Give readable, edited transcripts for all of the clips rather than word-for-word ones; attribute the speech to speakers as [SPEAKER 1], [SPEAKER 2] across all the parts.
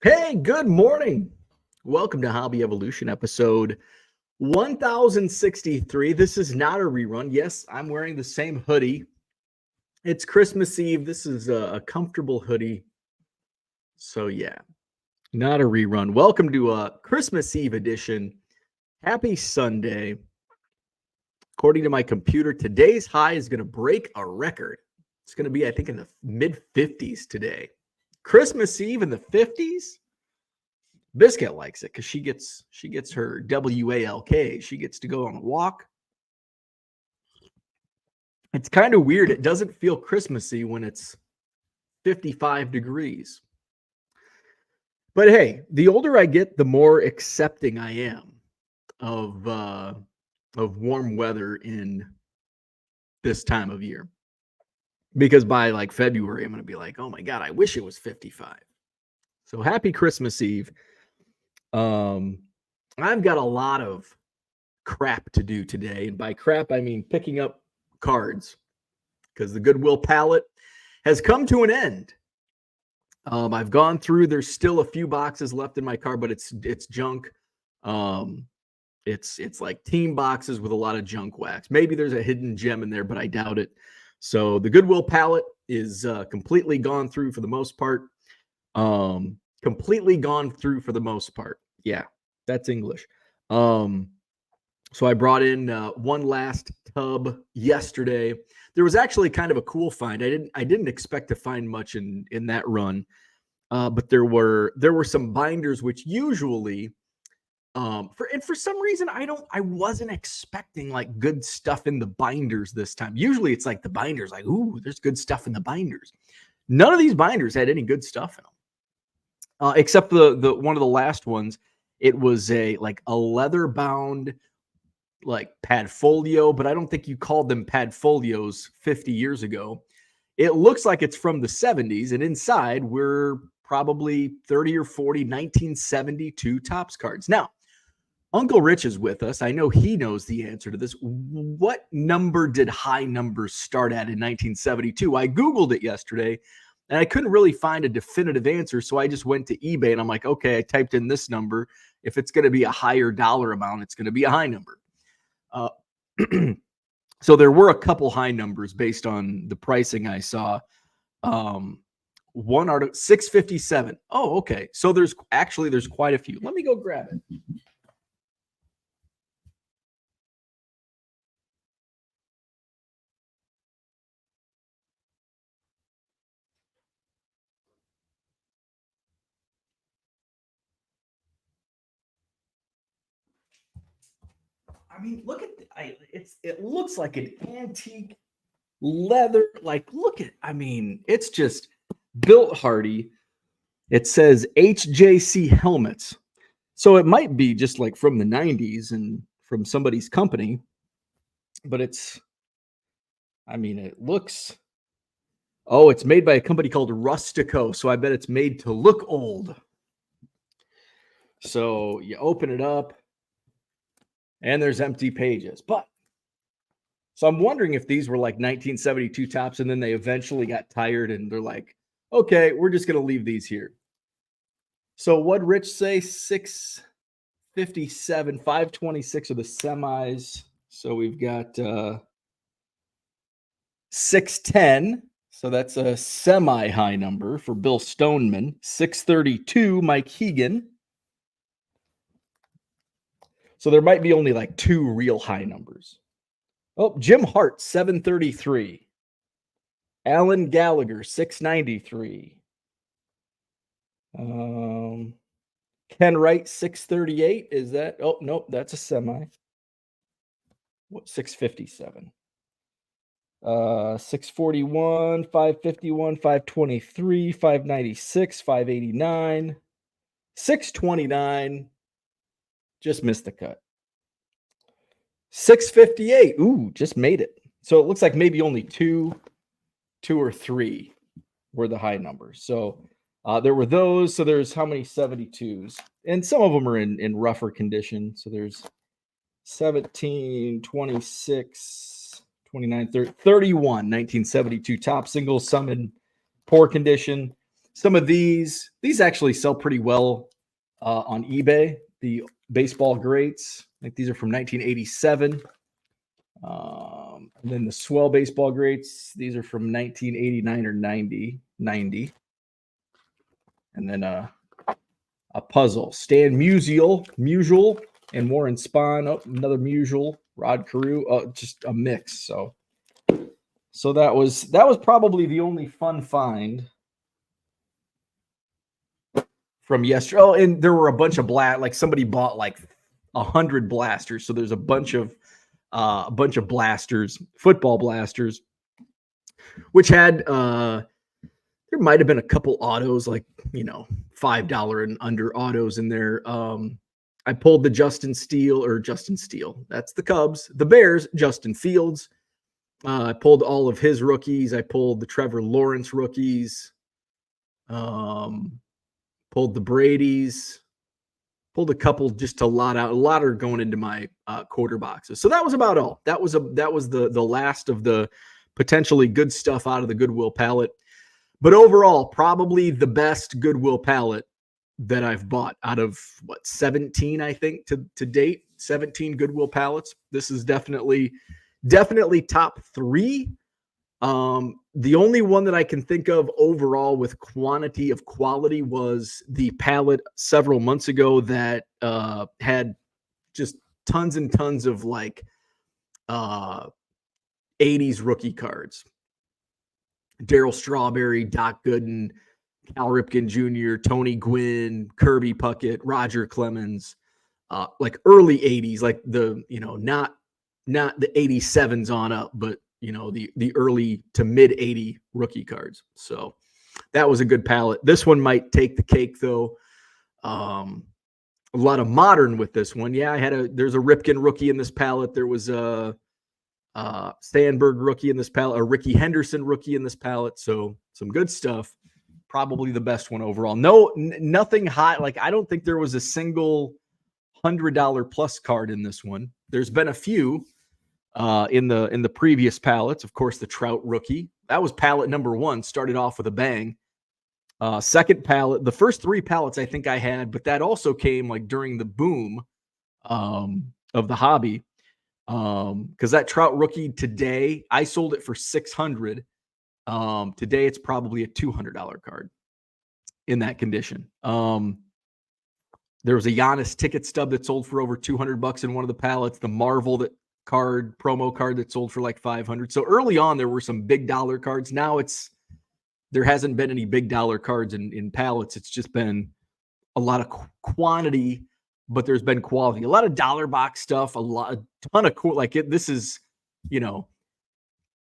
[SPEAKER 1] Hey, good morning. Welcome to Hobby Evolution episode 1063. This is not a rerun. Yes, I'm wearing the same hoodie. It's Christmas Eve. This is a comfortable hoodie. So, yeah, not a rerun. Welcome to a Christmas Eve edition. Happy Sunday. According to my computer, today's high is going to break a record. It's going to be, I think, in the mid 50s today. Christmas Eve in the 50s? Biscuit likes it because she gets her WALK. She gets to go on a walk. It's kind of weird. It doesn't feel Christmassy when it's 55 degrees. But hey, the older I get, the more accepting I am of warm weather in this time of year. Because by like February, I'm going to be like, oh my God, I wish it was 55. So happy Christmas Eve. I've got a lot of crap to do today. And by crap, I mean picking up cards because the Goodwill pallet has come to an end. I've gone through, there's still a few boxes left in my car, but it's junk. It's like team boxes with a lot of junk wax. Maybe there's a hidden gem in there, but I doubt it. So the Goodwill pallet is completely gone through for the most part. Completely gone through for the most part. Yeah, that's English. So I brought in one last tub yesterday. There was actually kind of a cool find. I didn't expect to find much in that run, but there were some binders which usually for some reason I wasn't expecting like good stuff in the binders this time. Usually it's like the binders like, ooh, there's good stuff in the binders. None of these binders had any good stuff in them. Except the one of the last ones. It was a leather bound like padfolio, but I don't think you called them padfolios 50 years ago. It looks like it's from the 70s, and inside we're probably 30 or 40 1972 Topps cards. Now, Uncle Rich is with us. I know he knows the answer to this. What number did high numbers start at in 1972? I Googled it yesterday, and I couldn't really find a definitive answer, so I just went to eBay, and I'm like, okay, I typed in this number. If it's going to be a higher dollar amount, it's going to be a high number. So there were a couple high numbers based on the pricing I saw. One article, 657. Oh, okay. So there's quite a few. Let me go grab it. I mean, look at it looks like an antique leather. Like, it's just built hardy. It says HJC helmets. So it might be just like from the 90s and from somebody's company, but it looks, oh, it's made by a company called Rustico. So I bet it's made to look old. So you open it up and there's empty pages. So I'm wondering if these were like 1972 Topps and then they eventually got tired and they're like, okay, we're just going to leave these here. So what'd Rich say? 657, 526 are the semis. So we've got 610. So that's a semi-high number for Bill Stoneman. 632, Mike Hegan. So there might be only like two real high numbers. Oh, Jim Hart, 733. Alan Gallagher, 693. Ken Wright, 638. Is that? Oh, nope, that's a semi. What, 657? 641, 551, 523, 596, 589, 629. Just missed the cut. 658. Ooh, just made it. So it looks like maybe only two or three were the high numbers. So there were those. So there's how many 72s? And some of them are in rougher condition. So there's 17, 26, 29, 30, 31, 1972 Topps singles, some in poor condition. Some of these actually sell pretty well on eBay. The baseball greats, I think these are from 1987. And then the Swell baseball greats, these are from 1989 or 90. And then a puzzle. Stan Musial, and Warren Spahn. Oh, another Musial. Rod Carew. Oh, just a mix. So that was probably the only fun find from yesterday. Oh, and there were a bunch of like somebody bought like 100 blasters. So there's a bunch of blasters, football blasters, which had there might have been a couple autos, like, $5 and under autos in there. I pulled the Justin Steele. That's the Cubs. The Bears, Justin Fields. I pulled all of his rookies. I pulled the Trevor Lawrence rookies. Pulled the Brady's. Pulled a couple just to lot out. A lot are going into my quarter boxes. So that was about all. That was the last of the potentially good stuff out of the Goodwill pallet. But overall, probably the best Goodwill pallet that I've bought out of 17, I think, to date. 17 Goodwill pallets. This is definitely top 3. The only one that I can think of overall with quantity of quality was the pallet several months ago that had just tons and tons of 80s rookie cards. Darryl Strawberry, Doc Gooden, Cal Ripken Jr., Tony Gwynn, Kirby Puckett, Roger Clemens, like early 80s, like the, not the 87s on up, but the early to mid 80 rookie cards. So that was a good palette. This one might take the cake though. A lot of modern with this one. Yeah, there's a Ripken rookie in this palette. There was a Sandberg rookie in this palette, a Ricky Henderson rookie in this palette. So some good stuff. Probably the best one overall. Nothing high. Like, I don't think there was a single $100 plus card in this one. There's been a few in the previous pallets. Of course, the Trout rookie. That was pallet number 1. Started off with a bang. Second pallet. The first 3 pallets I think I had, but that also came like during the boom of the hobby. Because that Trout rookie today, I sold it for $600. Today it's probably a $200 card in that condition. There was a Giannis ticket stub that sold for over $200 in one of the pallets. The Marvel promo card that sold for like $500. So early on there were some big dollar cards. Now there hasn't been any big dollar cards in pallets. It's just been a lot of quantity, but there's been quality. A lot of dollar box stuff. A ton of cool. This is,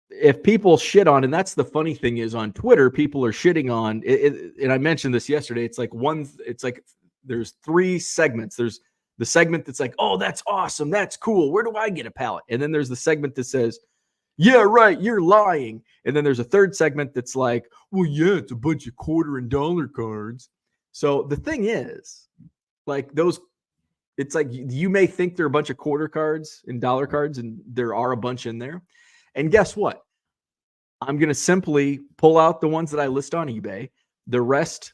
[SPEAKER 1] if people shit on, and that's the funny thing is on Twitter, people are shitting on it, and I mentioned this yesterday. It's like there's 3 segments. There's the segment that's like, oh, that's awesome, that's cool, where do I get a pallet? And then there's the segment that says, yeah, right, you're lying. And then there's a third segment that's like, well, yeah, it's a bunch of quarter and dollar cards. So the thing is, like, those, it's like you may think they're a bunch of quarter cards and dollar cards, and there are a bunch in there. And guess what? I'm going to simply pull out the ones that I list on eBay. The rest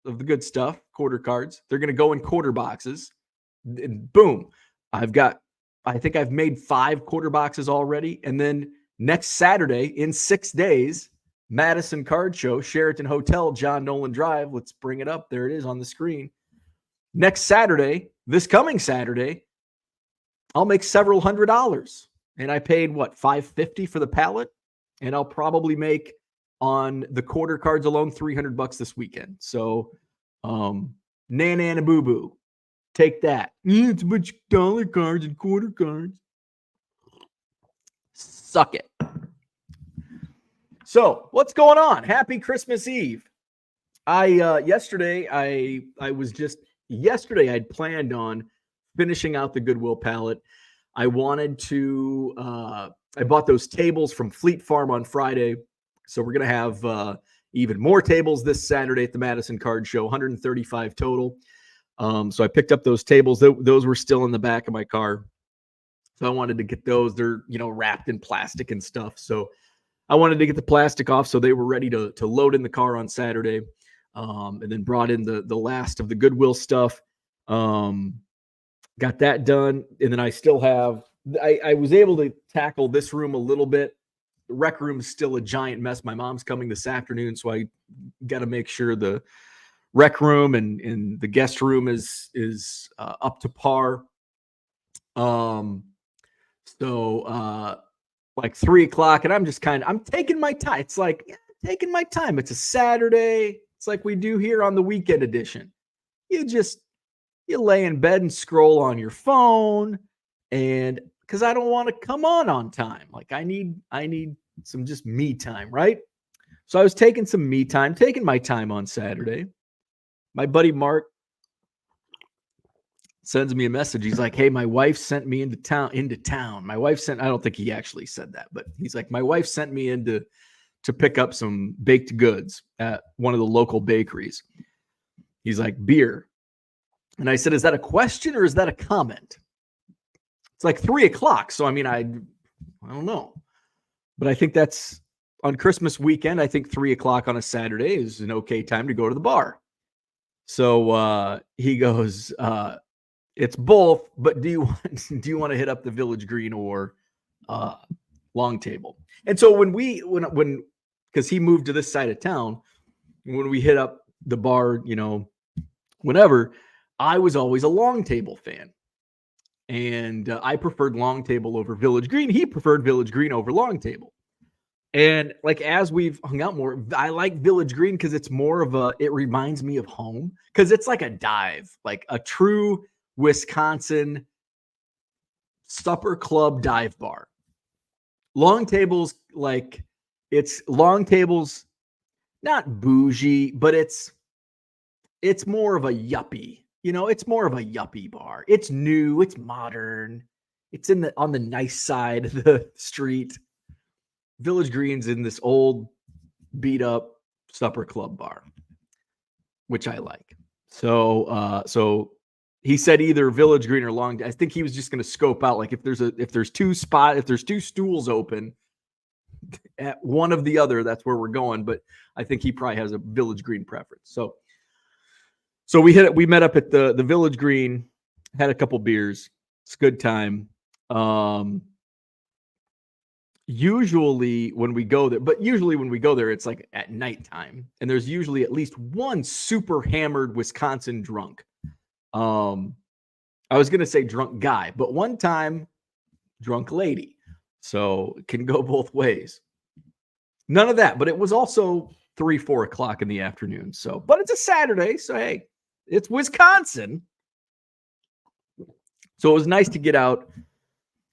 [SPEAKER 1] of the good stuff, quarter cards, they're going to go in quarter boxes. And boom. I think I've made 5 quarter boxes already. And then next Saturday, in 6 days, Madison Card Show, Sheraton Hotel, John Nolan Drive. Let's bring it up. There it is on the screen. Next Saturday, this coming Saturday, I'll make several $100s. And I paid $550 for the pallet, and I'll probably make on the quarter cards alone $300 this weekend. So, nana boo boo, take that. Yeah, it's a bunch of dollar cards and quarter cards. Suck it. So, what's going on? Happy Christmas Eve. Yesterday I'd planned on finishing out the Goodwill pallet. I wanted to, I bought those tables from Fleet Farm on Friday. So we're going to have even more tables this Saturday at the Madison Card Show, 135 total. So I picked up those tables. Those were still in the back of my car. So I wanted to get those. They're, wrapped in plastic and stuff. So I wanted to get the plastic off so they were ready to load in the car on Saturday. and then brought in the last of the Goodwill stuff. Got that done, and then I still have. I was able to tackle this room a little bit. The rec room is still a giant mess. My mom's coming this afternoon, so I got to make sure the rec room and the guest room is up to par. So like 3:00, and I'm taking my time. It's like taking my time. It's a Saturday. It's like we do here on the weekend edition. You lay in bed and scroll on your phone, and because I don't want to come on time. Like I need some just me time, right? So I was taking some me time, taking my time on Saturday. My buddy Mark sends me a message. He's like, "Hey, my wife sent me into town. My wife sent," I don't think he actually said that, but he's like, "My wife sent me to pick up some baked goods at one of the local bakeries." He's like, "Beer." And I said, "Is that a question or is that a comment?" It's like 3:00. So, I mean, I don't know, but I think that's on Christmas weekend. I think 3:00 on a Saturday is an okay time to go to the bar. So, he goes, "It's both, but do you want to hit up the Village Green or Long Table?" And so when because he moved to this side of town, when we hit up the bar, whenever, I was always a Long Table fan. And I preferred Long Table over Village Green. He preferred Village Green over Long Table. And like as we've hung out more, I like Village Green because it's more of it reminds me of home because it's like a dive, like a true Wisconsin supper club dive bar. Long Table's like Long Table's not bougie, but it's more of a yuppie. It's more of a yuppie bar. It's new, it's modern. It's on the nice side of the street. Village Green's in this old beat up supper club bar, which I like. So he said either Village Green or Long. I think he was just going to scope out like if there's two stools open at one of the other, that's where we're going. But I think he probably has a Village Green preference. So we met up at the Village Green, had a couple beers. It's a good time. Usually when we go there, it's like at nighttime, and there's usually at least one super hammered Wisconsin drunk. I was going to say drunk guy, but one time drunk lady. So it can go both ways. None of that, but it was also 3-4 o'clock in the afternoon. So, but it's a Saturday. So, hey, it's Wisconsin. So it was nice to get out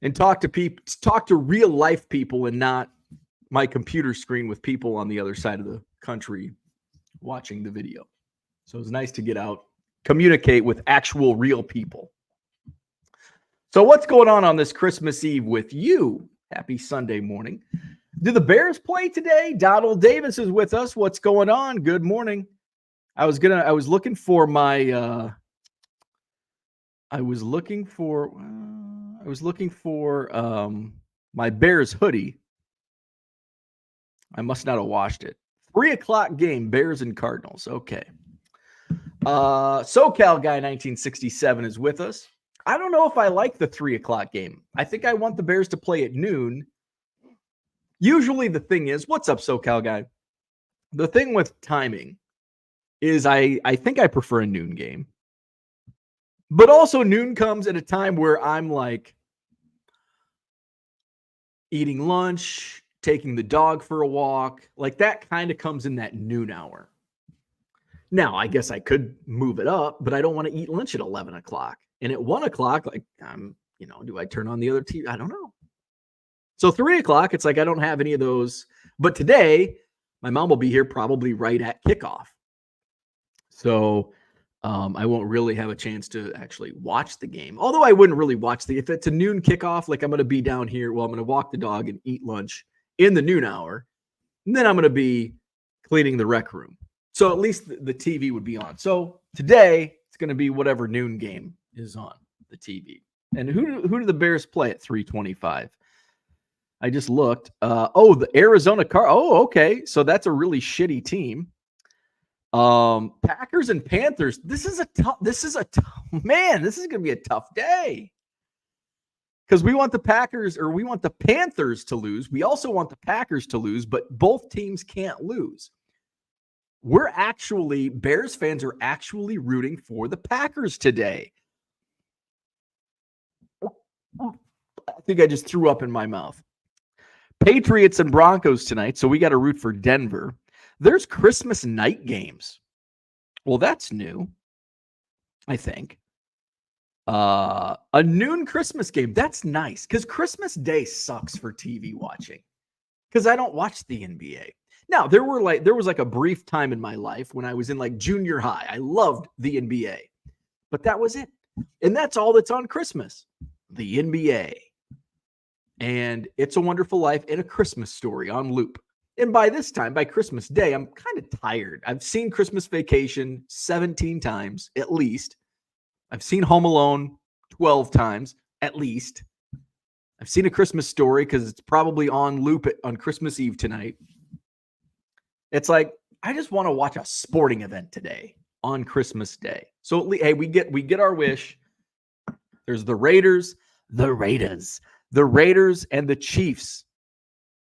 [SPEAKER 1] and talk to people, talk to real life people and not my computer screen with people on the other side of the country watching the video. So it was nice to get out, communicate with actual real people. So what's going on this Christmas Eve with you? Happy Sunday morning. Do the Bears play today? Donald Davis is with us. What's going on? Good morning. I was looking for my my Bears hoodie. I must not have washed it. 3:00 game, Bears and Cardinals. Okay. SoCal guy 1967 is with us. I don't know if I like the 3:00 game. I think I want the Bears to play at noon. Usually the thing is, what's up, SoCal guy? The thing with timing is I think I prefer a noon game. But also noon comes at a time where I'm like eating lunch, taking the dog for a walk. Like that kind of comes in that noon hour. Now, I guess I could move it up, but I don't want to eat lunch at 11 o'clock. And at 1 o'clock, like do I turn on the other TV? I don't know. So 3 o'clock, it's like I don't have any of those. But today, my mom will be here probably right at kickoff. So I won't really have a chance to actually watch the game. Although I wouldn't really watch if it's a noon kickoff, like I'm going to be down here. Well, I'm going to walk the dog and eat lunch in the noon hour. And then I'm going to be cleaning the rec room. So at least the TV would be on. So today, it's going to be whatever noon game is on the TV. And who do the Bears play at 3:25? I just looked. The Arizona Car. Oh, okay. So that's a really shitty team. Packers and Panthers. This is going to be a tough day. Because we want the Panthers to lose. We also want the Packers to lose, but both teams can't lose. Bears fans are actually rooting for the Packers today. I think I just threw up in my mouth. Patriots and Broncos tonight, so we got to root for Denver. There's Christmas night games. Well, that's new, I think. A noon Christmas game. That's nice because Christmas Day sucks for TV watching because I don't watch the NBA. Now, there was like a brief time in my life when I was in like junior high. I loved the NBA, but that was it. And that's all that's on Christmas, the NBA. And It's a Wonderful Life and A Christmas Story on loop. And by Christmas Day, I'm kind of tired. I've seen Christmas Vacation 17 times at least. I've seen Home Alone 12 times at least. I've seen A Christmas Story because it's probably on loop on Christmas Eve tonight. It's like, I just want to watch a sporting event today on Christmas Day. So, hey, we get our wish. There's the Raiders and the Chiefs.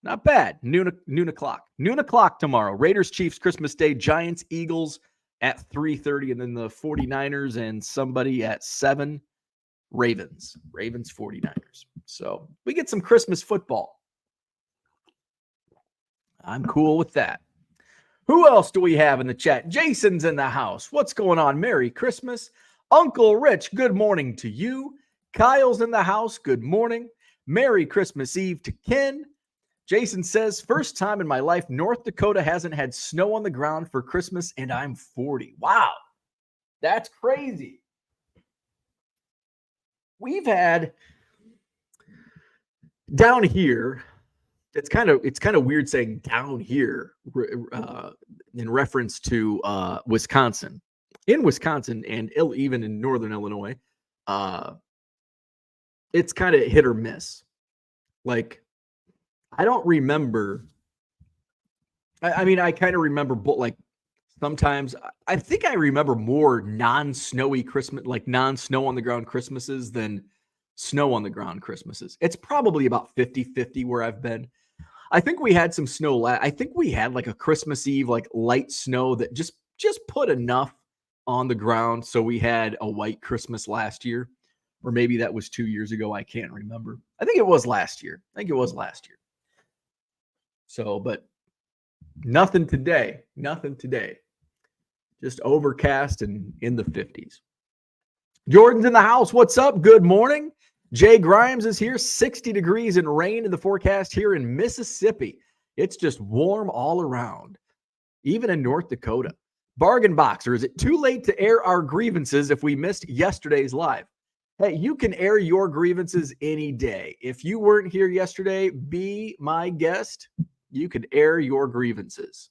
[SPEAKER 1] Not bad. Noon o'clock tomorrow. Raiders, Chiefs, Christmas Day, Giants, Eagles at 3:30, and then the 49ers and somebody at 7. Ravens, 49ers. So we get some Christmas football. I'm cool with that. Who else do we have in the chat? Jason's in the house. What's going on? Merry Christmas. Uncle Rich, good morning to you. Kyle's in the house. Good morning. Merry Christmas Eve to Ken. Jason says, first time in my life, North Dakota hasn't had snow on the ground for Christmas, and I'm 40. Wow. That's crazy. We've had down here, it's kind of weird saying down here in reference to Wisconsin. In Wisconsin and even in northern Illinois, it's kind of hit or miss. Like, I don't remember. I kind of remember, but like sometimes I think I remember more non-snowy Christmas, like non-snow on the ground Christmases than snow on the ground Christmases. It's probably about 50-50 where I've been. I think we had some snow. I think we had like a Christmas Eve, like light snow that just put enough on the ground. So we had a white Christmas last year, or maybe that was 2 years ago. I can't remember. I think it was last year. So, but nothing today. Just overcast and in the 50s. Jordan's in the house. What's up? Good morning. Jay Grimes is here. 60 degrees and rain in the forecast here in Mississippi. It's just warm all around, even in North Dakota. Bargain Boxer, is it too late to air our grievances if we missed yesterday's live? Hey, you can air your grievances any day. If you weren't here yesterday, be my guest. You can air your grievances.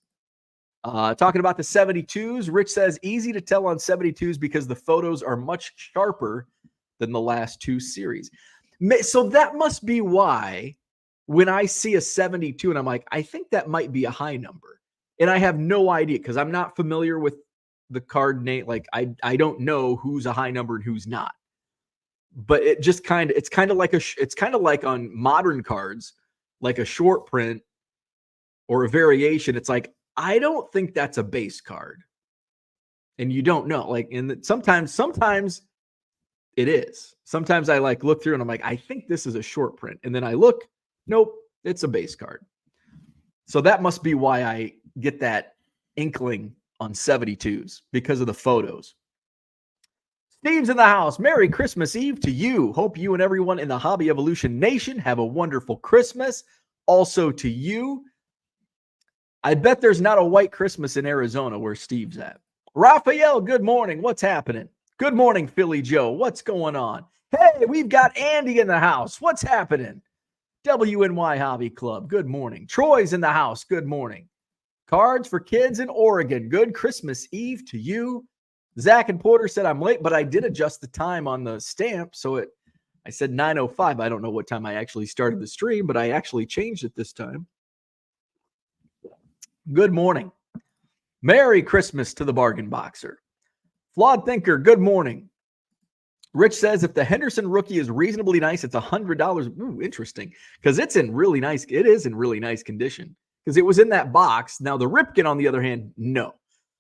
[SPEAKER 1] Talking about the 72s, Rich says, easy to tell on 72s because the photos are much sharper than the last two series. So that must be why when I see a 72 and I'm like, I think that might be a high number. And I have no idea because I'm not familiar with the card name. Like I don't know who's a high number and who's not. But it's kind of like on modern cards, like a short print or a variation. It's like, I don't think that's a base card. And you don't know. Like, and sometimes it is. Sometimes I like look through and I'm like, I think this is a short print. And then I look, nope, it's a base card. So that must be why I get that inkling on 72s because of the photos. Steve's in the house. Merry Christmas Eve to you. Hope you and everyone in the Hobby Evolution Nation have a wonderful Christmas. Also to you. I bet there's not a white Christmas in Arizona where Steve's at. Raphael, good morning. What's happening? Good morning, Philly Joe. What's going on? Hey, we've got Andy in the house. What's happening? WNY Hobby Club. Good morning. Troy's in the house. Good morning. Cards for Kids in Oregon. Good Christmas Eve to you. Zach and Porter said I'm late, but I did adjust the time on the stamp. So I said 9:05. I don't know what time I actually started the stream, but I actually changed it this time. Good morning. Merry Christmas to the bargain boxer. Flawed thinker, good morning. Rich says if the Henderson rookie is reasonably nice, it's $100. Ooh, interesting. Because it is in really nice condition. Because it was in that box. Now the Ripken, on the other hand, no.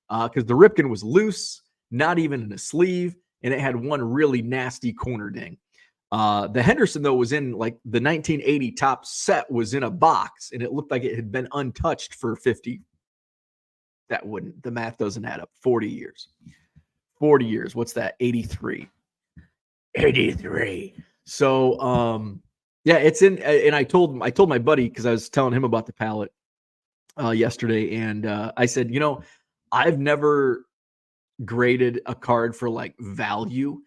[SPEAKER 1] Because the Ripken was loose, not even in a sleeve, and it had one really nasty corner ding. The Henderson, though, was in like the 1980 top set was in a box, and it looked like it had been untouched for 50. The math doesn't add up. 40 years. 40 years. What's that? 83. 83. So, yeah, it's in, and I told my buddy, because I was telling him about the Pallet yesterday, and I said, I've never graded a card for like value,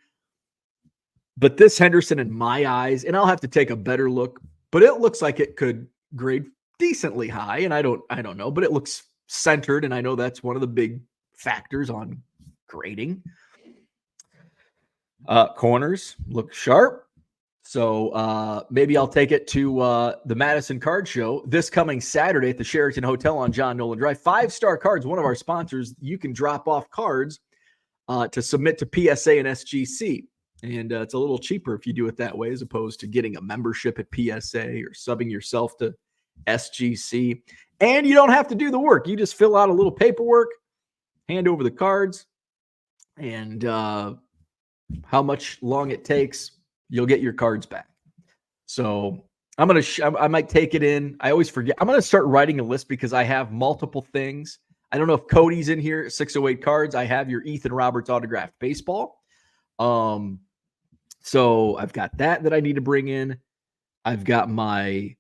[SPEAKER 1] but this Henderson, in my eyes, and I'll have to take a better look, but it looks like it could grade decently high, and I don't know, but it looks centered, and I know that's one of the big factors on grading. Corners look sharp. So maybe I'll take it to the Madison Card Show this coming Saturday at the Sheraton Hotel on John Nolan Drive. 5-Star Cards, one of our sponsors. You can drop off cards to submit to PSA and SGC. And it's a little cheaper if you do it that way, as opposed to getting a membership at PSA or subbing yourself to SGC. And you don't have to do the work. You just fill out a little paperwork, hand over the cards, and how much long it takes, you'll get your cards back. So I might take it in. I always forget. I'm going to start writing a list because I have multiple things. I don't know if Cody's in here. 608 Cards. I have your Ethan Roberts autographed baseball. So I've got that I need to bring in. I've got my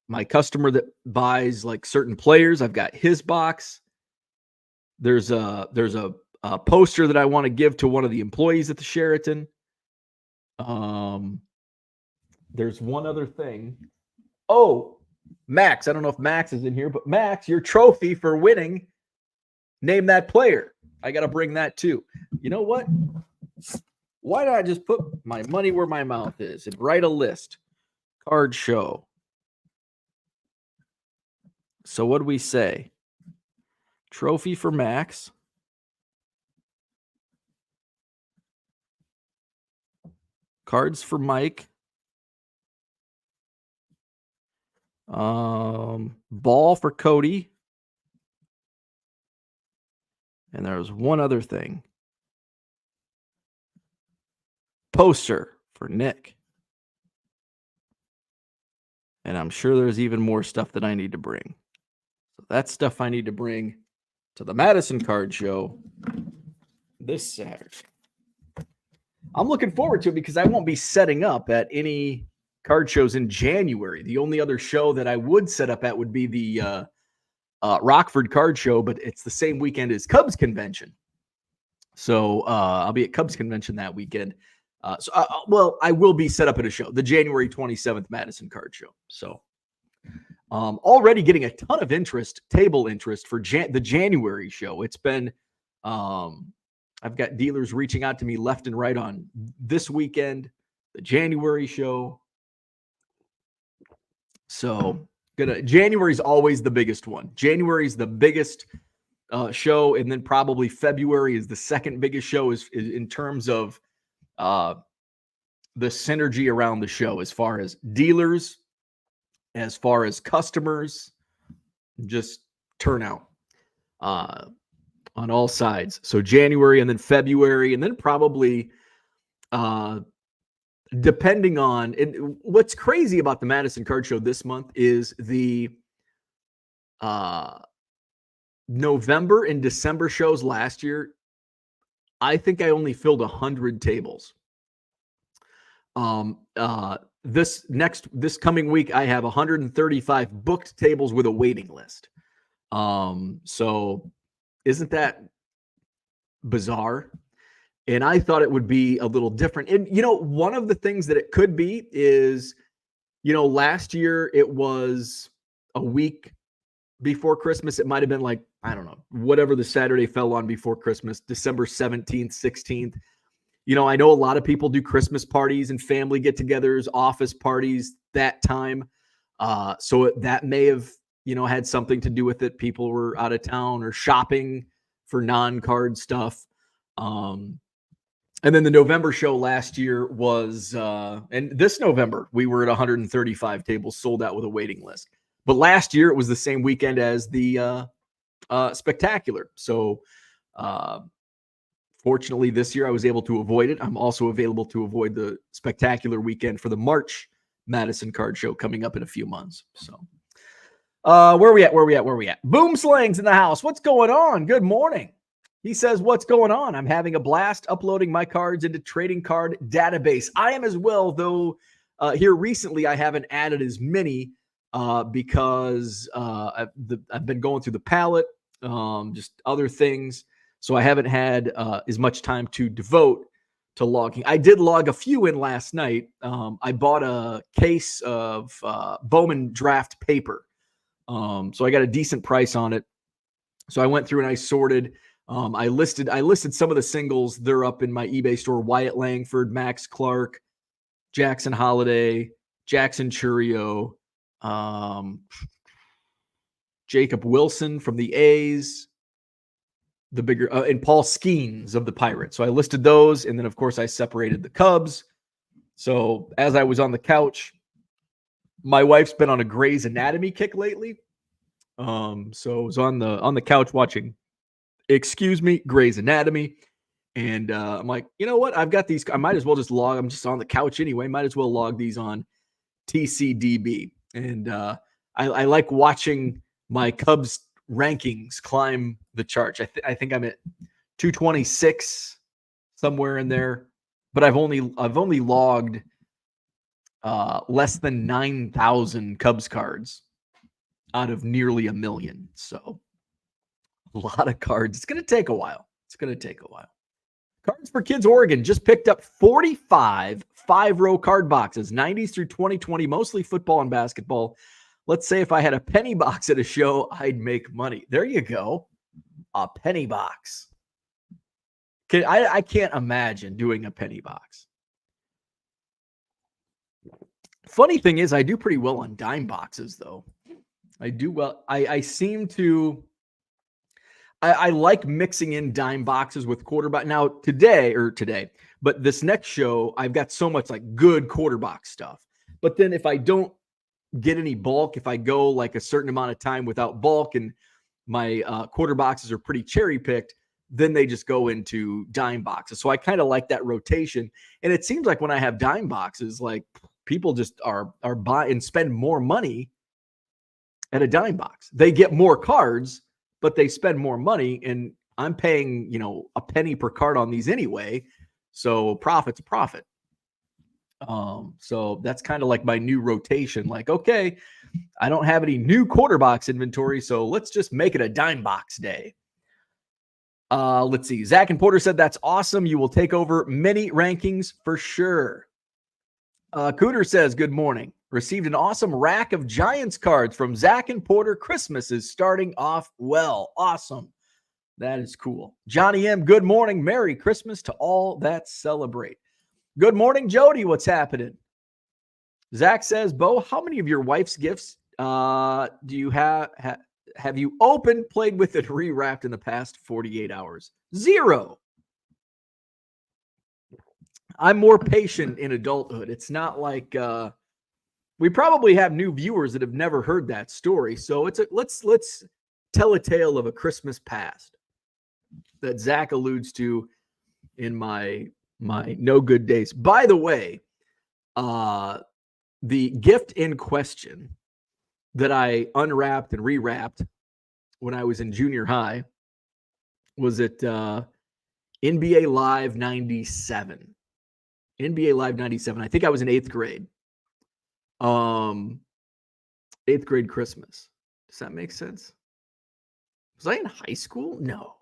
[SPEAKER 1] my customer that buys like certain players. I've got his box. There's a poster that I want to give to one of the employees at the Sheraton. There's one other thing. Oh, Max. I don't know if Max is in here, but Max, your trophy for winning, name that player. I got to bring that too. You know what? Why don't I just put my money where my mouth is and write a list? Card show. So what do we say? Trophy for Max. Cards for Mike. Ball for Cody. And there was one other thing. Poster for Nick. And I'm sure there's even more stuff that I need to bring. So that's stuff I need to bring to the Madison Card Show this Saturday. I'm looking forward to it because I won't be setting up at any card shows in January. The only other show that I would set up at would be the Rockford Card Show, but it's the same weekend as Cubs Convention. So I'll be at Cubs Convention that weekend. Well, I will be set up at a show, the January 27th Madison Card Show. So already getting a ton of table interest for the January show. It's been, I've got dealers reaching out to me left and right on this weekend, the January show. So January is always the biggest one. January is the biggest show, and then probably February is the second biggest show is in terms of the synergy around the show, as far as dealers, as far as customers, just turnout on all sides. So January, and then February, and then probably depending on, and what's crazy about the Madison Card Show this month is the November and December shows last year. I think I only filled 100 tables. This coming week, I have 135 booked tables with a waiting list. So isn't that bizarre? And I thought it would be a little different. And, one of the things that it could be is, last year it was a week before Christmas. It might've been like, I don't know, whatever the Saturday fell on before Christmas, December 17th, 16th. I know a lot of people do Christmas parties and family get-togethers, office parties that time. So that may have had something to do with it. People were out of town or shopping for non-card stuff. And then the November show last year was, and this November, we were at 135 tables sold out with a waiting list. But last year, it was the same weekend as the Spectacular. So fortunately, this year I was able to avoid it. I'm also available to avoid the Spectacular weekend for the March Madison Card Show coming up in a few months. So where we at? Boom Slang's in the house. What's going on? Good morning. He says, what's going on? I'm having a blast uploading my cards into trading card database. I am as well, though here recently I haven't added as many because I've been going through the Pallet, just other things. So I haven't had as much time to devote to logging. I did log a few in last night. I bought a case of Bowman draft paper. So I got a decent price on it. So I went through and I sorted. I listed some of the singles. They're up in my eBay store: Wyatt Langford, Max Clark, Jackson Holiday, Jackson Churio, Jacob Wilson from the A's, the bigger, and Paul Skeens of the Pirates. So I listed those. And then of course I separated the Cubs. So as I was on the couch, my wife's been on a Grey's Anatomy kick lately. So I was on the couch watching, Grey's Anatomy. And I'm like, you know what? I've got these. I might as well just log. I'm just on the couch anyway. Might as well log these on TCDB. And I like watching my Cubs rankings climb the charts. I think I'm at 226, somewhere in there. But I've only logged less than 9,000 Cubs cards out of nearly 1 million. So a lot of cards. It's going to take a while. Cards for Kids Oregon just picked up 45 5-row card boxes, 90s through 2020, mostly football and basketball. Let's say if I had a penny box at a show, I'd make money. There you go. A penny box. I can't imagine doing a penny box. Funny thing is, I do pretty well on dime boxes, though. I do well. I seem to... I like mixing in dime boxes with quarter box. Now today, but this next show, I've got so much like good quarter box stuff. But then if I don't get any bulk, if I go like a certain amount of time without bulk and my quarter boxes are pretty cherry picked, then they just go into dime boxes. So I kind of like that rotation. And it seems like when I have dime boxes, like people just are buy and spend more money at a dime box. They get more cards, but they spend more money, and I'm paying, a penny per card on these anyway. So profit's a profit. So that's kind of like my new rotation. Like, okay, I don't have any new quarter box inventory, so let's just make it a dime box day. Let's see. Zach and Porter said, that's awesome. You will take over many rankings for sure. Cooter says, good morning. Received an awesome rack of Giants cards from Zach and Porter. Christmas is starting off well. Awesome. That is cool. Johnny M., good morning. Merry Christmas to all that celebrate. Good morning, Jody. What's happening? Zach says, Bo, how many of your wife's gifts do you have you opened, played with, and rewrapped in the past 48 hours? 0. I'm more patient in adulthood. It's not like we probably have new viewers that have never heard that story. So let's tell a tale of a Christmas past that Zach alludes to in my no good days. By the way, the gift in question that I unwrapped and rewrapped when I was in junior high was at NBA Live 97. NBA Live 97. I think I was in 8th grade. 8th grade Christmas. Does that make sense? Was I in high school? No.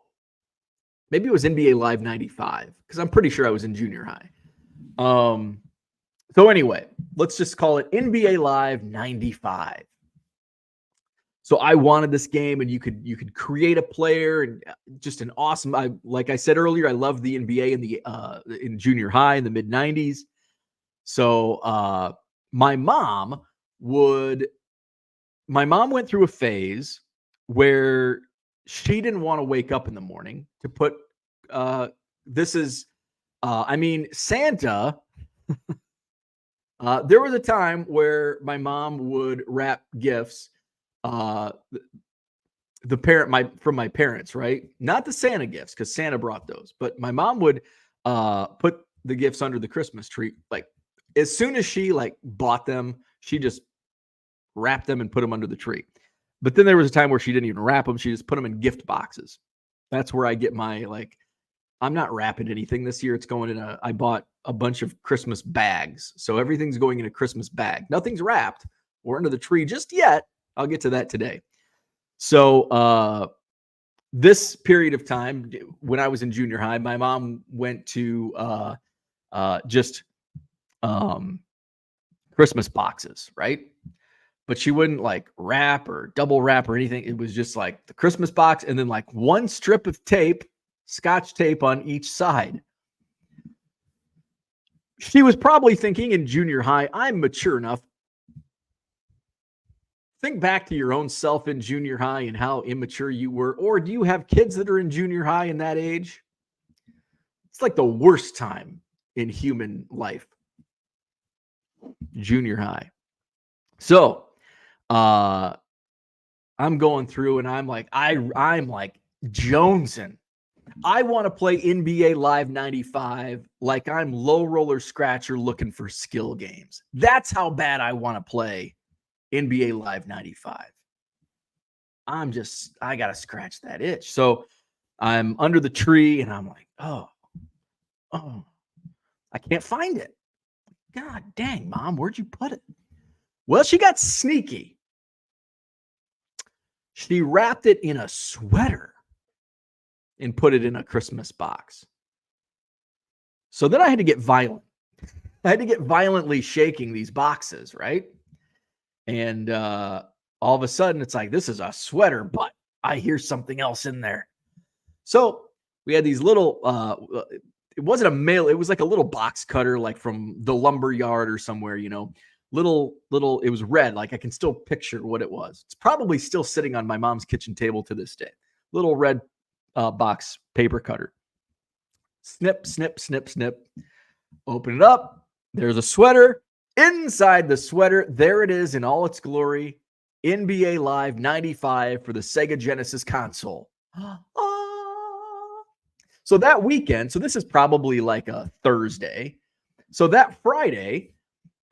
[SPEAKER 1] Maybe it was NBA Live 95, because I'm pretty sure I was in junior high. So anyway, let's just call it NBA Live 95. So I wanted this game, and you could create a player, and just an awesome. Like I said earlier, I loved the NBA in junior high in the mid 90s. So my mom would my mom went through a phase where she didn't want to wake up in the morning to put this is I mean, Santa. There was a time where my mom would wrap gifts, uh, from my parents, right? Not the Santa gifts, because Santa brought those, but my mom would put the gifts under the Christmas tree. Like as soon as she like bought them, she just wrapped them and put them under the tree. But then there was a time where she didn't even wrap them; she just put them in gift boxes. That's where I get my like. I'm not wrapping anything this year. It's going in I bought a bunch of Christmas bags. So everything's going in a Christmas bag. Nothing's wrapped or under the tree just yet. I'll get to that today. So this period of time, when I was in junior high, my mom went to just Christmas boxes, right? But she wouldn't like wrap or double wrap or anything. It was just like the Christmas box and then like one strip of tape, Scotch tape on each side. She was probably thinking in junior high, I'm mature enough. Think back to your own self in junior high and how immature you were. Or do you have kids that are in junior high in that age? It's like the worst time in human life. Junior high. So I'm going through and I'm like, I'm like jonesing. I want to play NBA Live 95 like I'm low roller scratcher looking for skill games. That's how bad I want to play NBA Live 95. I got to scratch that itch. So I'm under the tree and I'm like, oh, I can't find it. God dang, Mom, where'd you put it? Well, she got sneaky. She wrapped it in a sweater and put it in a Christmas box. So then I had to get violent. I had to get violently shaking these boxes, right? And all of a sudden, it's like, this is a sweater, but I hear something else in there. So we had these little, it wasn't a mail, it was like a little box cutter, like from the lumber yard or somewhere, you know, little, it was red. Like I can still picture what it was. It's probably still sitting on my mom's kitchen table to this day. Little red box paper cutter. Snip, snip, snip, snip. Open it up. There's a sweater. Inside the sweater, there it is in all its glory. NBA Live 95 for the Sega Genesis console. So that weekend, so this is probably like a Thursday. So that Friday,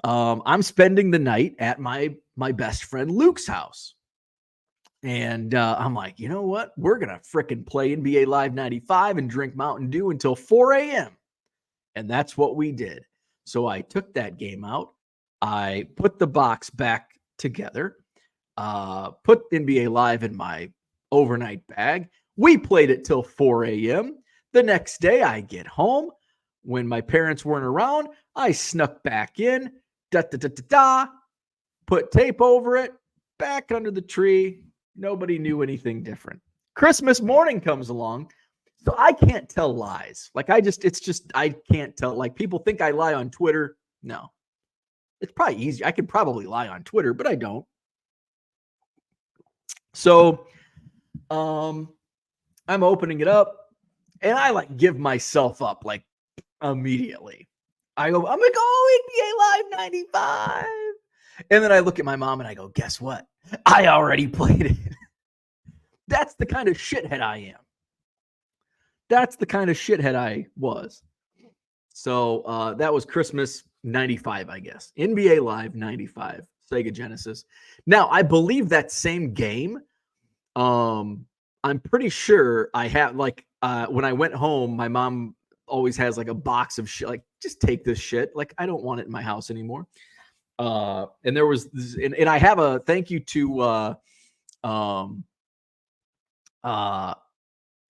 [SPEAKER 1] I'm spending the night at my best friend Luke's house. And I'm like, you know what? We're going to fricking play NBA Live 95 and drink Mountain Dew until 4 a.m. And that's what we did. So I took that game out. I put the box back together, put NBA Live in my overnight bag. We played it till 4 a.m. The next day I get home. When my parents weren't around, I snuck back in, put tape over it, back under the tree. Nobody knew anything different. Christmas morning comes along. So I can't tell lies. Like I can't tell. Like people think I lie on Twitter. No, it's probably easy. I could probably lie on Twitter, but I don't. So, I'm opening it up and I like give myself up like immediately. I'm like, oh, NBA Live 95. And then I look at my mom and I go, guess what? I already played it. That's the kind of shithead I am. That's the kind of shithead I was. So that was Christmas 95, I guess. NBA Live 95, Sega Genesis. Now, I believe that same game, I'm pretty sure I have, like, when I went home, my mom always has, like, a box of shit. Like, just take this shit. Like, I don't want it in my house anymore. And there was, and I have a thank you to,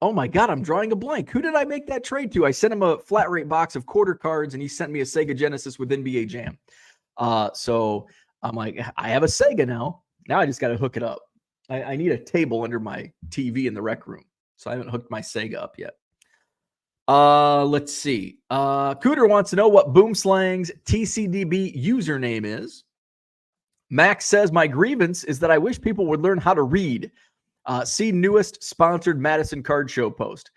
[SPEAKER 1] oh my God, I'm drawing a blank. Who did I make that trade to? I sent him a flat rate box of quarter cards and he sent me a Sega Genesis with NBA Jam. So I'm like, I have a Sega now. Now I just got to hook it up. I need a table under my TV in the rec room. So I haven't hooked my Sega up yet. Let's see. Cooter wants to know what Boomslang's TCDB username is. Max says, my grievance is that I wish people would learn how to read. See newest sponsored Madison Card Show post.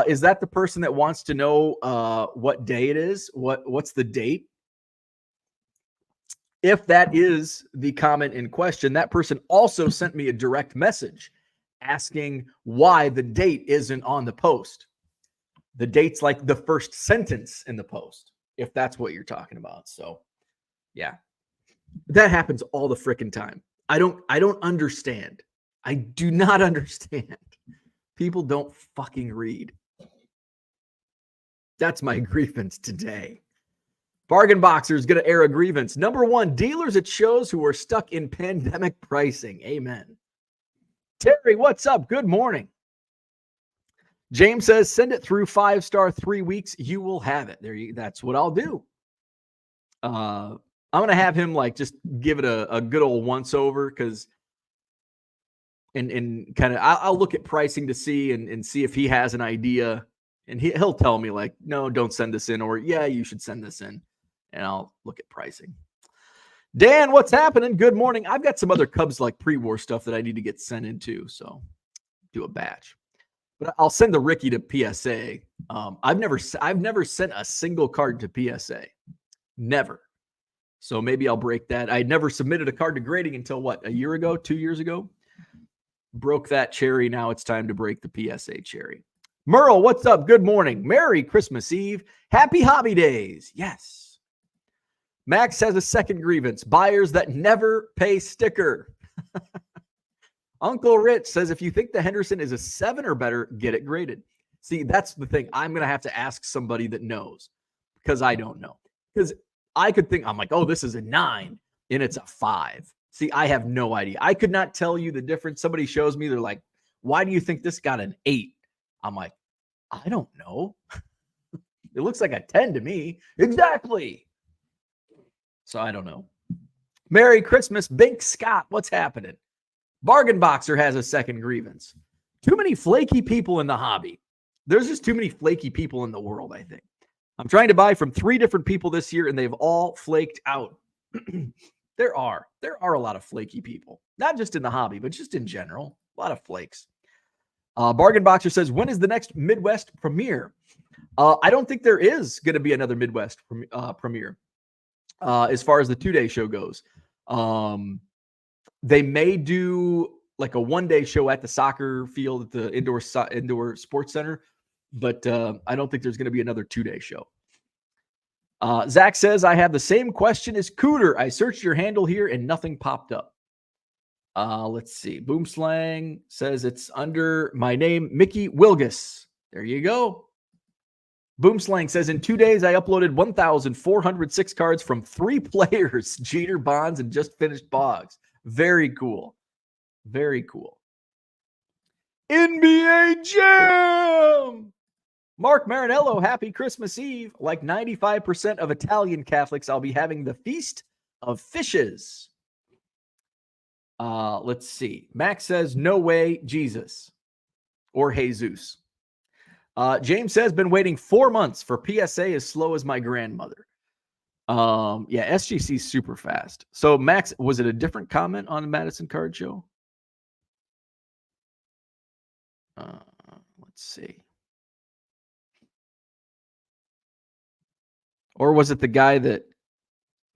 [SPEAKER 1] Is that the person that wants to know what day it is? What's the date? If that is the comment in question, that person also sent me a direct message asking why the date isn't on the post. The date's like the first sentence in the post, if that's what you're talking about. So, yeah, that happens all the freaking time. I don't understand. I do not understand. People don't fucking read. That's my grievance today. Bargain Boxer is going to air a grievance. Number 1, dealers at shows who are stuck in pandemic pricing. Amen. Terry, what's up? Good morning. James says, send it through 5-star 3 weeks. You will have it. That's what I'll do. I'm going to have him like just give it a good old once over because and kind of I'll look at pricing to see and see if he has an idea. And he'll tell me like, no, don't send this in, or yeah, you should send this in. And I'll look at pricing. Dan, what's happening? Good morning. I've got some other Cubs like pre-war stuff that I need to get sent into, so do a batch. But I'll send the Ricky to PSA. I've never sent a single card to PSA, never. So maybe I'll break that. I never submitted a card to grading until what, a year ago, 2 years ago. Broke that cherry. Now it's time to break the PSA cherry. Merle, what's up? Good morning. Merry Christmas Eve. Happy hobby days. Yes. Max has a second grievance. Buyers that never pay sticker. Uncle Rich says, if you think the Henderson is a 7 or better, get it graded. See, that's the thing. I'm going to have to ask somebody that knows because I don't know. Because I could think, I'm like, oh, this is a 9 and it's a 5. See, I have no idea. I could not tell you the difference. Somebody shows me, they're like, why do you think this got an 8? I'm like, I don't know. It looks like a 10 to me. Exactly. So I don't know. Merry Christmas, Bink Scott. What's happening? Bargain Boxer has a second grievance. Too many flaky people in the hobby. There's just too many flaky people in the world, I think. I'm trying to buy from 3 different people this year, and they've all flaked out. There are a lot of flaky people, not just in the hobby, but just in general. A lot of flakes. Bargain Boxer says, when is the next Midwest premiere? I don't think there is going to be another Midwest premiere. As far as the 2-day show goes, they may do like a 1-day show at the soccer field at the indoor sports center, but I don't think there's going to be another 2-day show. Zach says, I have the same question as Cooter. I searched your handle here and nothing popped up. Let's see. Boomslang says it's under my name, Mickey Wilgus. There you go. Boomslang says, in 2 days, I uploaded 1,406 cards from 3 players, Jeter, Bonds, and just finished Boggs. Very cool. Very cool. NBA Jam! Mark Marinello, happy Christmas Eve. Like 95% of Italian Catholics, I'll be having the Feast of Fishes. Let's see. Max says, no way, Jesus. Or Jesus. James says, been waiting 4 months for PSA as slow as my grandmother. Yeah, SGC's super fast. So Max, was it a different comment on the Madison Card Show? Let's see. Or was it the guy that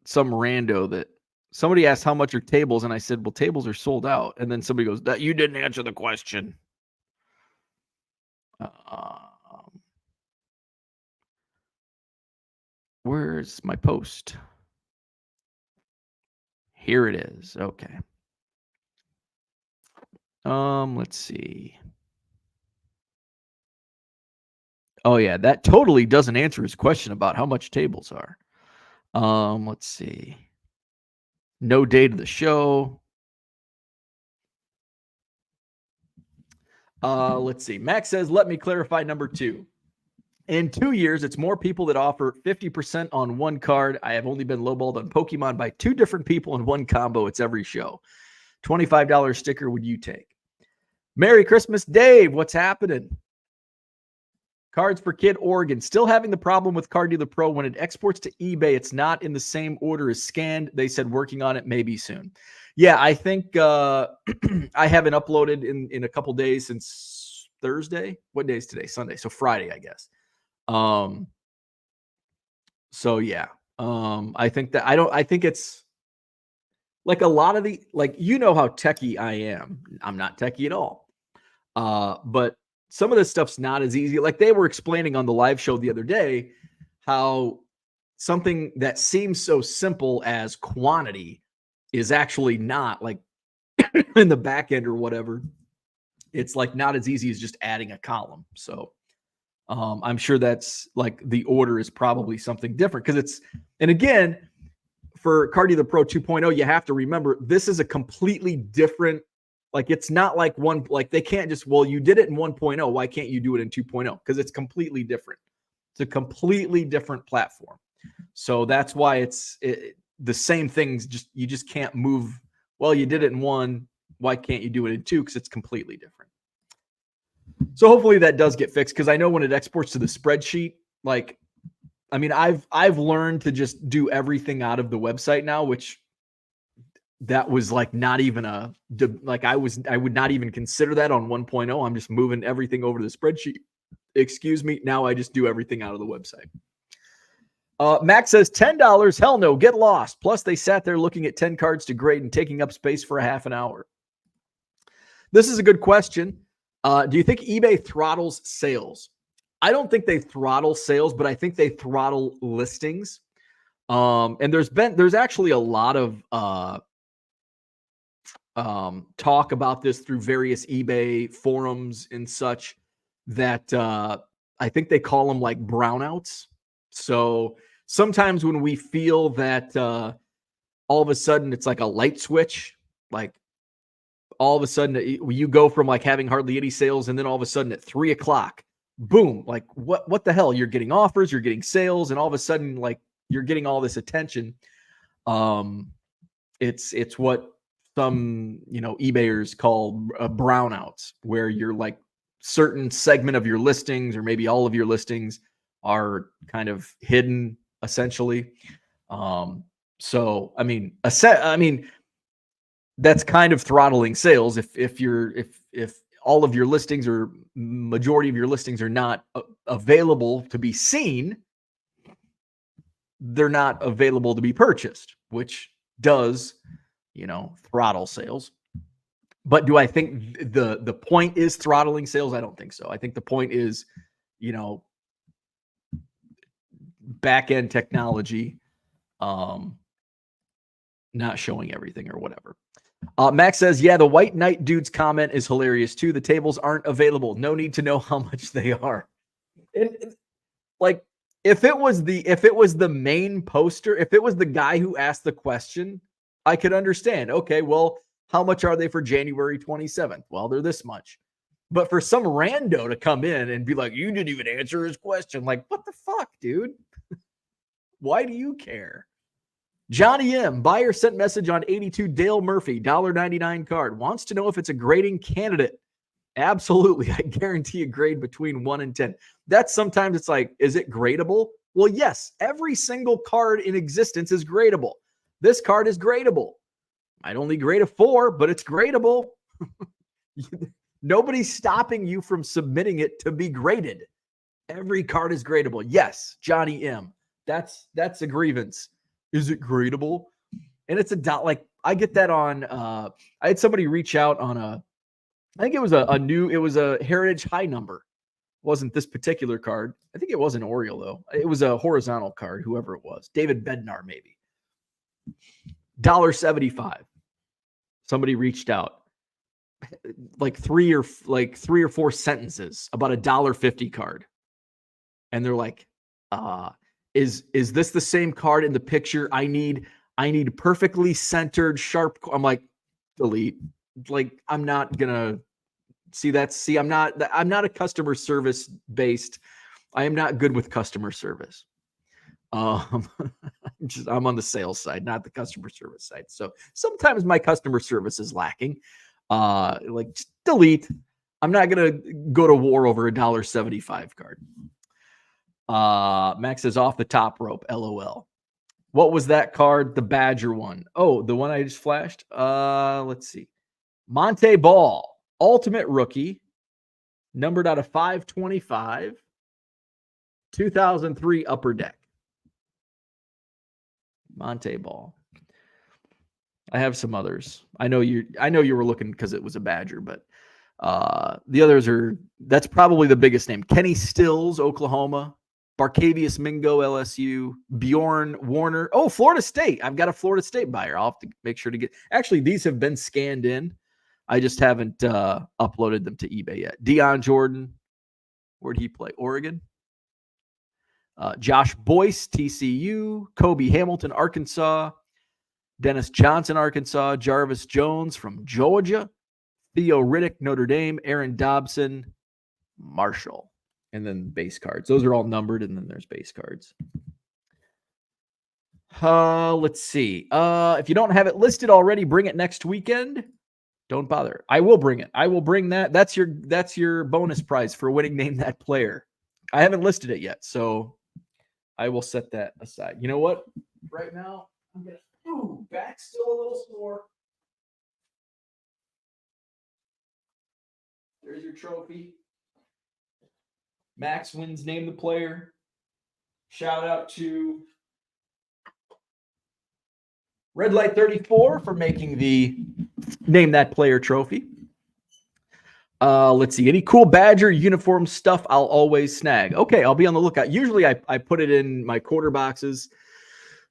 [SPEAKER 1] some rando that somebody asked how much are tables? And I said, well, tables are sold out. And then somebody goes, that you didn't answer the question. Where's my post? Here it is. Okay. Let's see. Oh yeah, that totally doesn't answer his question about how much tables are. Let's see. No date of the show. Let's see. Max says, let me clarify number 2. In 2 years, it's more people that offer 50% on one card. I have only been lowballed on Pokemon by 2 different people in one combo. It's every show. $25 sticker would you take? Merry Christmas, Dave. What's happening? Cards for Kid Oregon. Still having the problem with Card Dealer Pro. When it exports to eBay, it's not in the same order as scanned. They said working on it maybe soon. Yeah, I think I haven't uploaded in a couple days since Thursday. What day is today? Sunday. So Friday, I guess. So yeah. I think it's like a lot of the, like, you know how techie I am. I'm not techie at all. But some of this stuff's not as easy. Like they were explaining on the live show the other day how something that seems so simple as quantity is actually not, like in the back end or whatever. It's like not as easy as just adding a column. So I'm sure that's like the order is probably something different because it's, and again, for Card Dealer Pro 2.0, you have to remember this is a completely different, like it's not like one, like they can't just, well, you did it in 1.0. Why can't you do it in 2.0? Because it's completely different. It's a completely different platform. So that's why the same things, just you just can't move. Well, you did it in one. Why can't you do it in two? Because it's completely different. So hopefully that does get fixed because I know when it exports to the spreadsheet, like, I mean, I've learned to just do everything out of the website now, which that was like not even like I would not even consider that on 1.0. I'm just moving everything over to the spreadsheet. Excuse me. Now I just do everything out of the website. Max says $10. Hell no, get lost. Plus they sat there looking at 10 cards to grade and taking up space for a half an hour. This is a good question. Do you think eBay throttles sales? I don't think they throttle sales, but I think they throttle listings. And there's actually a lot of talk about this through various eBay forums and such that I think they call them like brownouts. So sometimes when we feel that all of a sudden it's like a light switch, like all of a sudden you go from like having hardly any sales, and then all of a sudden at 3 o'clock, boom, like what the hell? You're getting offers, you're getting sales, and all of a sudden like you're getting all this attention. It's what some, eBayers call brownouts, where you're like certain segment of your listings or maybe all of your listings are kind of hidden essentially. So I mean, that's kind of throttling sales if all of your listings or majority of your listings are not available to be seen. They're not available to be purchased, which does, throttle sales. But do I think the point is throttling sales? I don't think so. I think the point is, back end technology, not showing everything or whatever. Max says, yeah, the White Knight dude's comment is hilarious too. The tables aren't available. No need to know how much they are. And like, if it was the main poster, if it was the guy who asked the question, I could understand. Okay, well, how much are they for January 27th? Well, they're this much. But for some rando to come in and be like, you didn't even answer his question. Like, what the fuck, dude? Why do you care? Johnny M. Buyer sent message on 82 Dale Murphy, $1.99 card. Wants to know if it's a grading candidate. Absolutely. I guarantee a grade between 1 and 10. That's sometimes it's like, is it gradable? Well, yes. Every single card in existence is gradable. This card is gradable. I'd only grade a 4, but it's gradable. Nobody's stopping you from submitting it to be graded. Every card is gradable. Yes, Johnny M. That's a grievance. Is it gradable? And it's like I get that on I had somebody reach out on I think it was a Heritage High number. It wasn't this particular card. I think it wasn't Oriole though. It was a horizontal card, whoever it was. David Bednar maybe. $1.75. Somebody reached out. Like three or four sentences about a $1.50 card. And they're like, is this the same card in the picture? I need perfectly centered, sharp. I'm like, delete. Like, I'm not gonna see that. See, I'm not a customer service based. I am not good with customer service. I'm on the sales side, not the customer service side. So sometimes my customer service is lacking. Like, just delete. I'm not gonna go to war over a $1.75 card. Max says off the top rope. LOL. What was that card? The Badger one. Oh, the one I just flashed. Let's see. Monte Ball, ultimate rookie, numbered out of 525, 2003 upper deck. Monte Ball. I have some others. I know you were looking because it was a Badger, but the others that's probably the biggest name. Kenny Stills, Oklahoma. Barcavius Mingo, LSU. Bjorn Warner. Oh, Florida State. I've got a Florida State buyer. I'll have to make sure to get. Actually, these have been scanned in. I just haven't uploaded them to eBay yet. Deion Jordan. Where'd he play? Oregon. Josh Boyce, TCU. Kobe Hamilton, Arkansas. Dennis Johnson, Arkansas. Jarvis Jones from Georgia. Theo Riddick, Notre Dame. Aaron Dobson, Marshall. And then base cards. Those are all numbered, and then there's base cards. Let's see. If you don't have it listed already, bring it next weekend. Don't bother. I will bring it. I will bring that. That's your bonus prize for winning Name That Player. I haven't listed it yet, so I will set that aside. You know what? Right now, I'm gonna. Ooh, back's still a little sore. There's your trophy. Max wins Name the Player. Shout out to Red Light 34 for making the Name That Player trophy. Let's see. Any cool Badger uniform stuff I'll always snag. Okay, I'll be on the lookout. Usually I put it in my quarter boxes.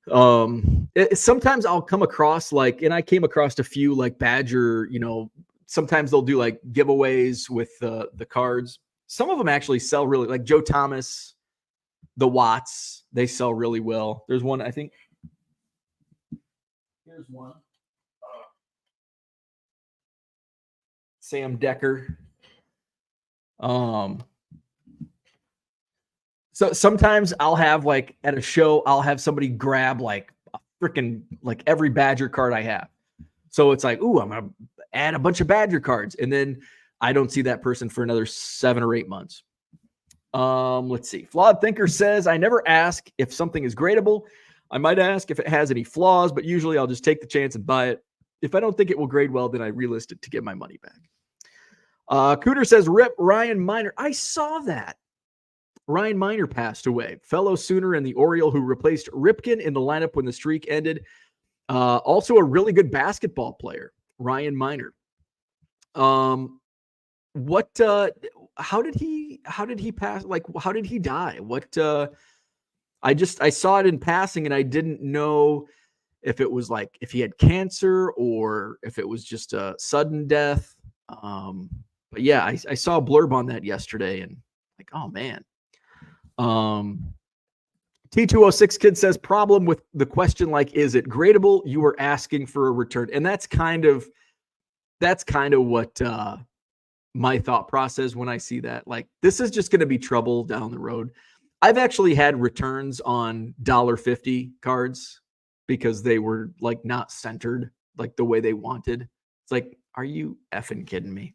[SPEAKER 1] Sometimes I'll come across and I came across a few like Badger, sometimes they'll do like giveaways with the cards. Some of them actually sell really, like Joe Thomas, the Watts, they sell really well. There's one, I think. Here's one. Sam Decker. So sometimes I'll have at a show, I'll have somebody grab a freaking every Badger card I have. So it's ooh, I'm going to add a bunch of Badger cards. And then I don't see that person for another 7 or 8 months. Let's see. Flawed Thinker says, I never ask if something is gradable. I might ask if it has any flaws, but usually I'll just take the chance and buy it. If I don't think it will grade well, then I relist it to get my money back. Cooter says, rip Ryan Miner. I saw that. Ryan Miner passed away. Fellow Sooner and the Oriole who replaced Ripken in the lineup when the streak ended. Also a really good basketball player, Ryan Miner. How did he pass? How did he die? I saw it in passing and I didn't know if it was if he had cancer or if it was just a sudden death. But yeah, I saw a blurb on that yesterday and oh man. T206 Kid says, problem with the question, is it gradable? You were asking for a return. And that's kind of what, my thought process when I see that, this is just going to be trouble down the road. I've actually had returns on $1.50 cards because they were not centered the way they wanted. It's are you effing kidding me?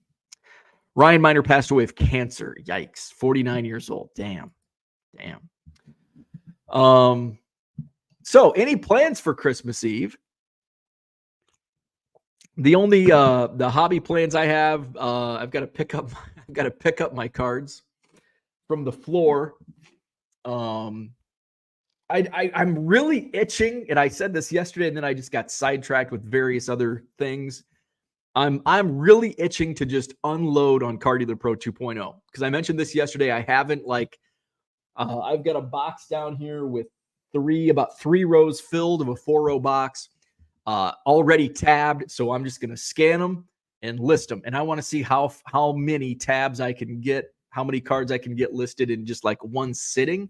[SPEAKER 1] Ryan Miner passed away of cancer. Yikes. 49 years old. Damn. So any plans for Christmas Eve? The only the hobby plans I have, I've got to pick up my cards from the floor. I'm really itching, and I said this yesterday, and then I just got sidetracked with various other things. I'm really itching to just unload on Card Dealer Pro 2.0 because I mentioned this yesterday. I haven't I've got a box down here with about three rows filled of a 4-row box. Already tabbed, so I'm just going to scan them and list them. And I want to see how many tabs I can get, how many cards I can get listed in just one sitting.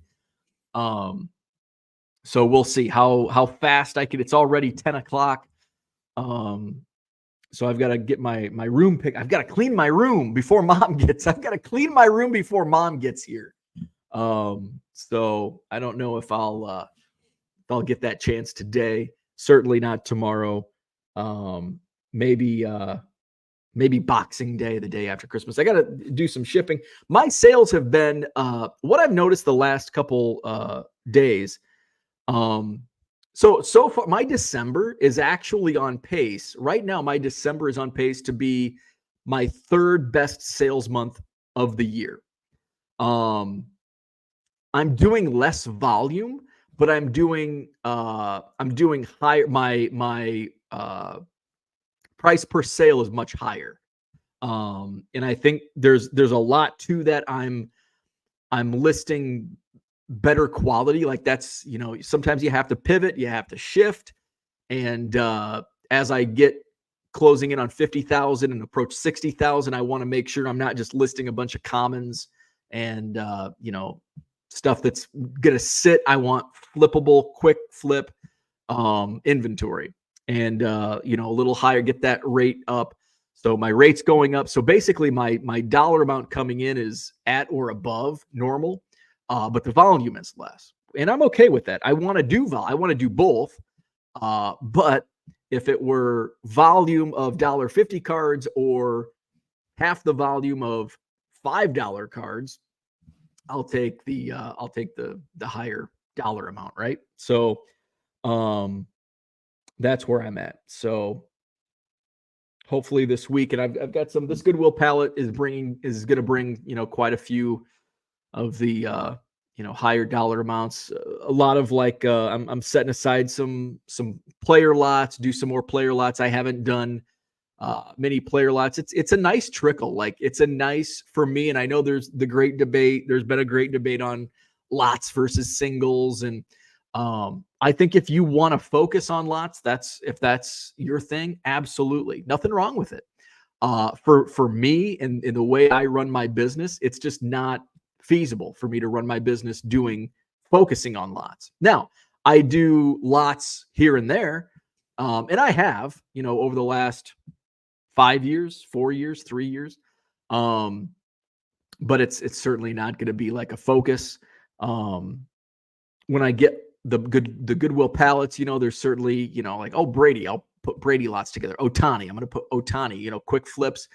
[SPEAKER 1] So we'll see how fast I can. It's already 10 o'clock. So I've got to get my room pick. I've got to clean my room before mom gets. I've got to clean my room before mom gets here. So I don't know if I'll get that chance today. Certainly not tomorrow. Maybe maybe Boxing Day, the day after Christmas. I got to do some shipping. My sales have been what I've noticed the last couple days. So far, my December is actually on pace. Right now, my December is on pace to be my third best sales month of the year. I'm doing less volume, but I'm doing higher. My price per sale is much higher. And I think there's a lot to that. I'm listing better quality. Like that's, sometimes you have to pivot, you have to shift. And as I get closing in on 50,000 and approach 60,000, I want to make sure I'm not just listing a bunch of commons and, stuff that's going to sit. I want flippable, quick flip inventory and, a little higher, get that rate up. So my rate's going up. So basically my dollar amount coming in is at or above normal, but the volume is less. And I'm okay with that. I want to do both. But if it were volume of $1.50 cards or half the volume of $5 cards, I'll take the higher dollar amount, right? So that's where I'm at. So hopefully this week, and I've got this Goodwill pallet is going to bring quite a few of the higher dollar amounts. A lot of I'm setting aside some player lots, do some more player lots. I haven't done many player lots. It's a nice trickle. Like it's a nice for me. And I know there's been a great debate on lots versus singles. And I think if you want to focus on lots, if that's your thing, absolutely nothing wrong with it. For me and in the way I run my business, it's just not feasible for me to run my business focusing on lots. Now, I do lots here and there. And I have, over the last 5 years, 4 years, 3 years. But it's certainly not going to be like a focus. When I get the Goodwill pallets, there's certainly, Brady, I'll put Brady lots together. Ohtani, I'm going to put Ohtani, quick flips.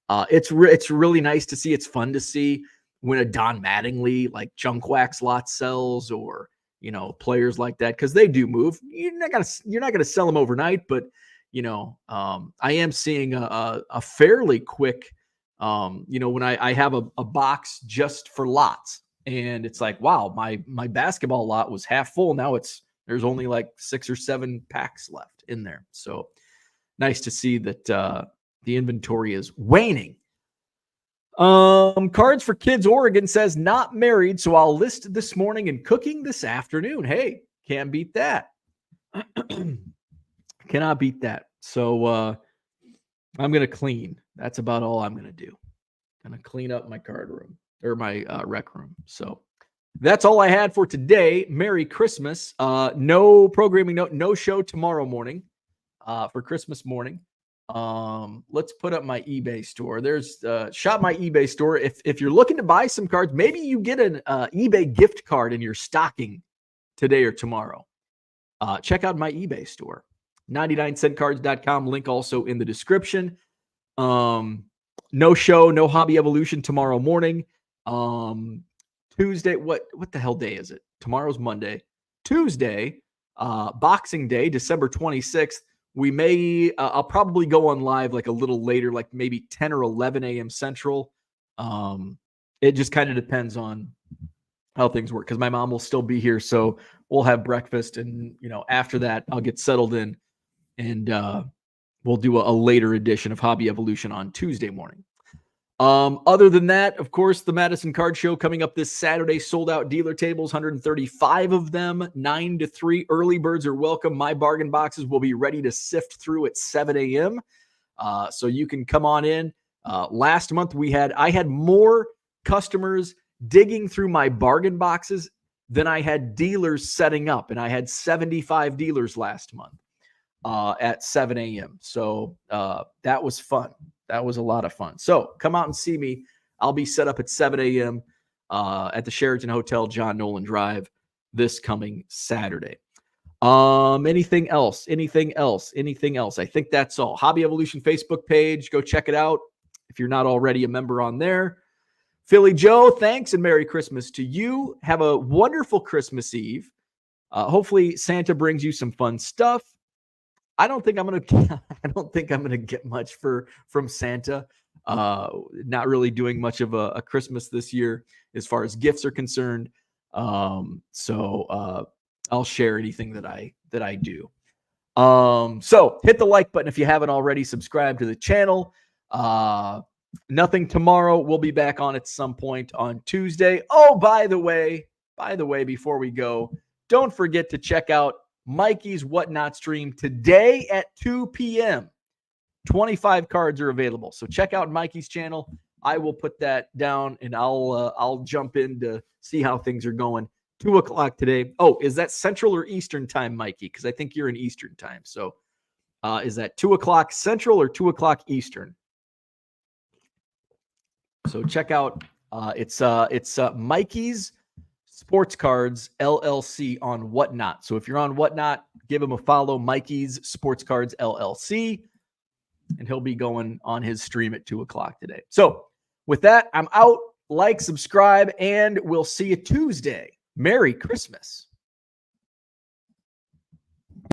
[SPEAKER 1] It's really nice to see. It's fun to see when a Don Mattingly, like junk wax lot sells, or, players like that, because they do move. You're not going to sell them overnight, but, I am seeing a fairly quick, when I have a box just for lots. And it's like, wow, my basketball lot was half full. Now there's only like 6 or 7 packs left in there. So nice to see that the inventory is waning. Cards for Kids Oregon says not married, so I'll list this morning and cooking this afternoon. Hey, can't beat that. Cannot beat that. So I'm gonna clean. That's about all I'm gonna do. Gonna clean up my card room or my rec room. So that's all I had for today. Merry Christmas. No programming note, no show tomorrow morning for Christmas morning. Let's put up my eBay store. There's shop my eBay store. If you're looking to buy some cards, maybe you get an eBay gift card in your stocking today or tomorrow. Check out my eBay store, 99centcards.com. Link also in the description. No show, no Hobby Evolution tomorrow morning. Tuesday, what the hell day is it? Tomorrow's Monday. Tuesday, Boxing Day, December 26th. We may, I'll probably go on live like a little later, like maybe 10 or 11 a.m. Central. It just kind of depends on how things work, because my mom will still be here. So we'll have breakfast, and, after that, I'll get settled in, and we'll do a later edition of Hobby Evolution on Tuesday morning. Other than that, of course, the Madison Card Show coming up this Saturday, sold out dealer tables, 135 of them, 9 to 3. Early birds are welcome. My bargain boxes will be ready to sift through at 7 a.m. So you can come on in. Last month I had more customers digging through my bargain boxes than I had dealers setting up. And I had 75 dealers last month at 7 a.m. So that was fun. That was a lot of fun. So come out and see me. I'll be set up at 7 a.m. At the Sheraton Hotel, John Nolan Drive, this coming Saturday. Anything else? Anything else? Anything else? I think that's all. Hobby Evolution Facebook page. Go check it out if you're not already a member on there. Philly Joe, thanks and Merry Christmas to you. Have a wonderful Christmas Eve. Hopefully Santa brings you some fun stuff. I don't think I'm gonna get much from Santa. Not really doing much of a Christmas this year as far as gifts are concerned. So I'll share anything that I do. So hit the like button if you haven't already. Subscribe to the channel. Nothing tomorrow. We'll be back on at some point on Tuesday. Oh, by the way, before we go, don't forget to check out Mikey's Whatnot stream today at 2 p.m. 25 cards are available. So check out Mikey's channel. I will put that down and I'll jump in to see how things are going. 2 o'clock today. Oh, is that Central or Eastern time, Mikey? Because I think you're in Eastern time. So is that 2 o'clock Central or 2 o'clock Eastern? So check out it's Mikey's Sports Cards LLC on Whatnot. So if you're on Whatnot, give him a follow, Mikey's Sports Cards LLC, and he'll be going on his stream at 2 o'clock today. So with that, I'm out. Like, subscribe, and we'll see you Tuesday. Merry Christmas.